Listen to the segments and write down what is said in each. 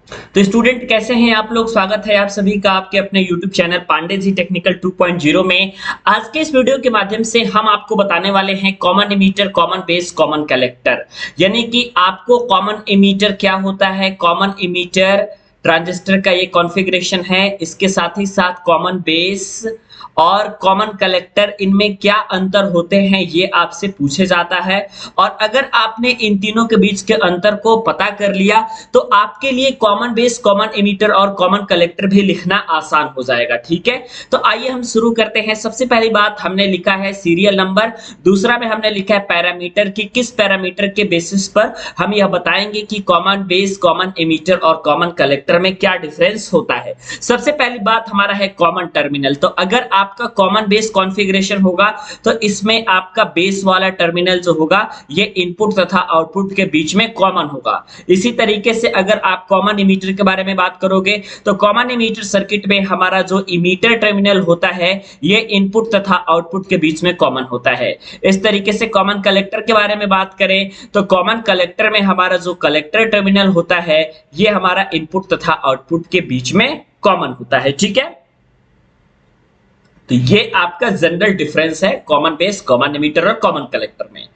तो स्टूडेंट कैसे हैं आप लोग। स्वागत है आप सभी का आपके अपने YouTube channel Pandey ji technical 2.0 में। आज के इस वीडियो के माध्यम से हम आपको बताने वाले हैं common emitter, common base, common collector. यानी कि आपको कॉमन इमीटर क्या होता है, कॉमन इमीटर ट्रांजिस्टर का ये कॉन्फ़िगरेशन है, इसके साथ ही साथ कॉमन बेस और कॉमन कलेक्टर, इनमें क्या अंतर होते हैं ये आपसे पूछे जाता है। और अगर आपने इन तीनों के बीच के अंतर को पता कर लिया तो आपके लिए कॉमन बेस, कॉमन इमीटर और कॉमन कलेक्टर भी लिखना आसान हो जाएगा। ठीक है, तो आइए हम शुरू करते हैं। सबसे पहली बात हमने लिखा है सीरियल नंबर, दूसरा में हमने लिखा है पैरामीटर की किस पैरामीटर के बेसिस पर हम यह बताएंगे कि कॉमन बेस, कॉमन इमीटर और कॉमन कलेक्टर में क्या डिफरेंस होता है। सबसे पहली बात हमारा है कॉमन टर्मिनल। तो अगर आपका कॉमन बेस कॉन्फ़िगरेशन होगा तो इसमें आपका बेस वाला टर्मिनल जो होगा ये इनपुट तथा आउटपुट के बीच में कॉमन होगा। इसी तरीके से अगर आप कॉमन इमीटर के बारे में बात करोगे तो कॉमन इमीटर सर्किट में हमारा जो इमीटर टर्मिनल होता है ये इनपुट तथा आउटपुट के बीच में कॉमन होता है। इस तरीके से कॉमन कलेक्टर के बारे में बात करें तो कॉमन कलेक्टर में हमारा जो कलेक्टर टर्मिनल होता है ये हमारा इनपुट तथा आउटपुट के बीच में कॉमन होता है। ठीक है, तो ये आपका जनरल डिफरेंस है कॉमन बेस, कॉमन इमीटर और कॉमन कलेक्टर में।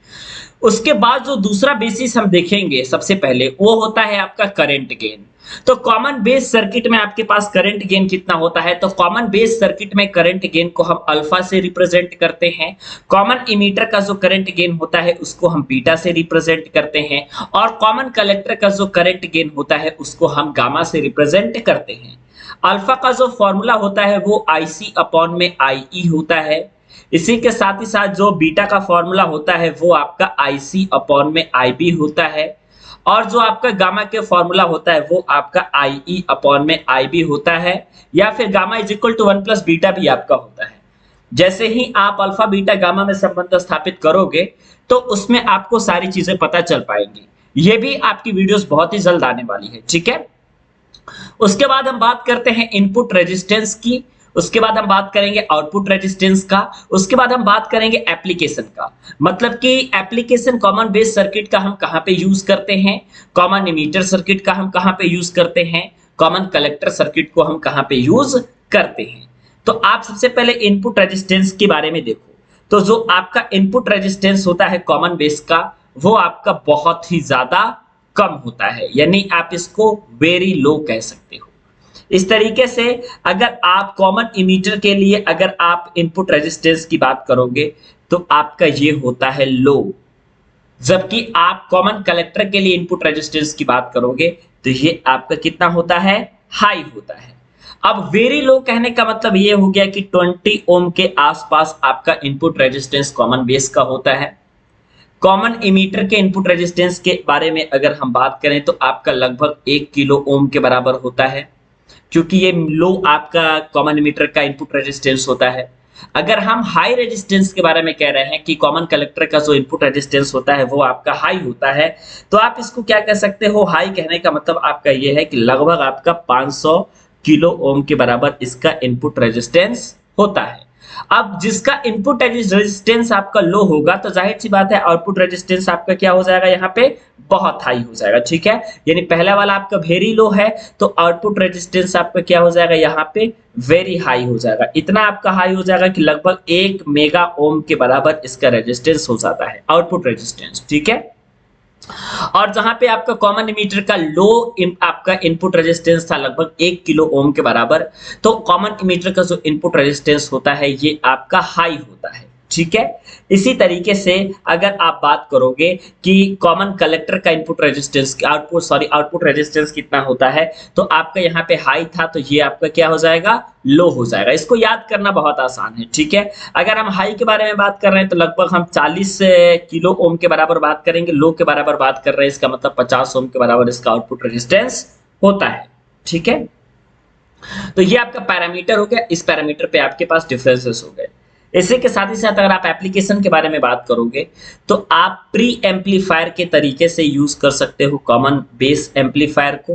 उसके बाद जो दूसरा बेसिस हम देखेंगे सबसे पहले वो होता है आपका करंट गेन। तो कॉमन बेस सर्किट में आपके पास करंट गेन कितना होता है, तो कॉमन बेस सर्किट में करंट गेन को हम अल्फा से रिप्रेजेंट करते हैं। कॉमन इमीटर का जो करंट गेन होता है उसको हम बीटा से रिप्रेजेंट करते हैं और कॉमन कलेक्टर का जो करंट गेन होता है उसको हम गामा से रिप्रेजेंट करते हैं। अल्फा का जो फॉर्मूला होता है वो IC अपॉन में IE होता है। इसी के साथ ही साथ जो बीटा का फॉर्मूला होता है वो आपका IC अपॉन में IB होता है और जो आपका गामा के फॉर्मूला होता है वो आपका IE अपॉन में IB होता है, या फिर gamma is equal to 1 plus beta भी आपका होता है। जैसे ही आप अल्फा बीटा गामा में संबंध स्थापित करोगे तो उसमें आपको सारी चीजें पता चल पाएंगी। ये भी आपकी वीडियोस बहुत ही जल्द आने वाली है। ठीक है, उसके बाद हम बात करते हैं इनपुट रेजिस्टेंस की, उसके बाद हम बात करेंगे आउटपुट रेजिस्टेंस का, उसके बाद हम बात करेंगे एप्लीकेशन का। मतलब कि एप्लीकेशन कॉमन बेस सर्किट का हम कहां पे यूज करते हैं, कॉमन इमीटर सर्किट का हम कहां पे यूज करते हैं, कॉमन कलेक्टर सर्किट को हम कहां पे यूज करते हैं। तो आप सबसे पहले इनपुट रेजिस्टेंस के बारे में देखो। तो जो आपका इनपुट रेजिस्टेंस होता है कॉमन बेस का वो आपका बहुत ही ज्यादा कम होता है, यानी आप इसको वेरी लो कह सकते हो। इस तरीके से अगर आप कॉमन इमीटर के लिए अगर आप इनपुट रेजिस्टेंस की बात करोगे तो आपका ये होता है लो, जबकि आप कॉमन कलेक्टर के लिए इनपुट रेजिस्टेंस की बात करोगे तो ये आपका कितना होता है, हाई होता है। अब वेरी लो कहने का मतलब ये हो गया कि 20 ओम के आसपास आपका इनपुट रेजिस्टेंस कॉमन बेस का होता है। कॉमन इमीटर के इनपुट रेजिस्टेंस के बारे में अगर हम बात करें तो आपका लगभग 1 किलो ओम के बराबर होता है, क्योंकि ये लो आपका कॉमन इमीटर का इनपुट रेजिस्टेंस होता है। अगर हम हाई रेजिस्टेंस के बारे में कह रहे हैं कि कॉमन कलेक्टर का जो इनपुट रेजिस्टेंस होता है वो आपका हाई होता है, तो आप इसको क्या कह सकते हो, हाई कहने का मतलब आपका ये है कि लगभग आपका 500 किलो ओम के बराबर इसका इनपुट रेजिस्टेंस होता है। अब जिसका इनपुट रेजिस्टेंस आपका लो होगा तो जाहिर सी बात है आउटपुट रेजिस्टेंस आपका क्या हो जाएगा, यहाँ पे बहुत हाई हो जाएगा। ठीक है, यानी पहला वाला आपका वेरी लो है तो आउटपुट रेजिस्टेंस आपका क्या हो जाएगा, यहाँ पे वेरी हाई हो जाएगा। इतना आपका हाई हो जाएगा कि लगभग 1 मेगा ओम के बराबर इसका रेजिस्टेंस हो जाता है, आउटपुट रेजिस्टेंस। ठीक है, और जहां पे आपका कॉमन इमीटर का लो आपका इनपुट रेजिस्टेंस था लगभग 1 किलो ओम के बराबर, तो कॉमन इमीटर का जो इनपुट रेजिस्टेंस होता है ये आपका हाई होता है। ठीक है, इसी तरीके से अगर आप बात करोगे कि कॉमन कलेक्टर का इनपुट रेजिस्टेंस आउटपुट रेजिस्टेंस कितना होता है, तो आपका यहाँ पे हाई था तो ये आपका क्या हो जाएगा, लो हो जाएगा। इसको याद करना बहुत आसान है। ठीक है, अगर हम हाई के बारे में बात कर रहे हैं तो लगभग हम 40 किलो ओम के बराबर बात करेंगे, लो के बराबर बात कर रहे हैं इसका मतलब 50 ओम के बराबर इसका आउटपुट रेजिस्टेंस होता है। ठीक है, तो ये आपका पैरामीटर हो गया, इस पैरामीटर पे आपके पास डिफरेंसेस हो गए। इसी के साथ ही साथ अगर आप एप्लीकेशन के बारे में बात करोगे तो आप प्री एम्पलीफायर के तरीके से यूज कर सकते हो कॉमन बेस एम्पलीफायर को।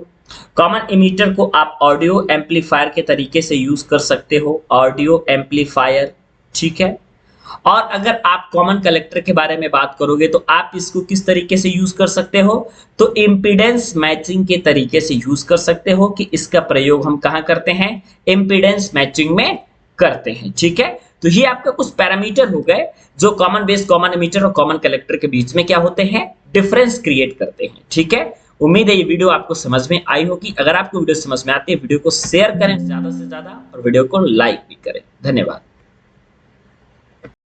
कॉमन इमीटर को आप ऑडियो एम्पलीफायर के तरीके से यूज कर सकते हो, ऑडियो एम्पलीफायर। ठीक है, और अगर आप कॉमन कलेक्टर के बारे में बात करोगे तो आप इसको किस तरीके से यूज कर सकते हो, तो इम्पीडेंस मैचिंग के तरीके से यूज कर सकते हो कि इसका प्रयोग हम कहां करते हैं, इम्पीडेंस मैचिंग में करते हैं। ठीक है, तो ये आपका कुछ पैरामीटर हो गए जो कॉमन बेस, कॉमन एमिटर और कॉमन कलेक्टर के बीच में क्या होते हैं, डिफरेंस क्रिएट करते हैं। ठीक है, उम्मीद है ये वीडियो आपको समझ में आई होगी। अगर आपको वीडियो समझ में आती है, वीडियो को शेयर करें ज्यादा से ज्यादा और वीडियो को लाइक भी करें। धन्यवाद।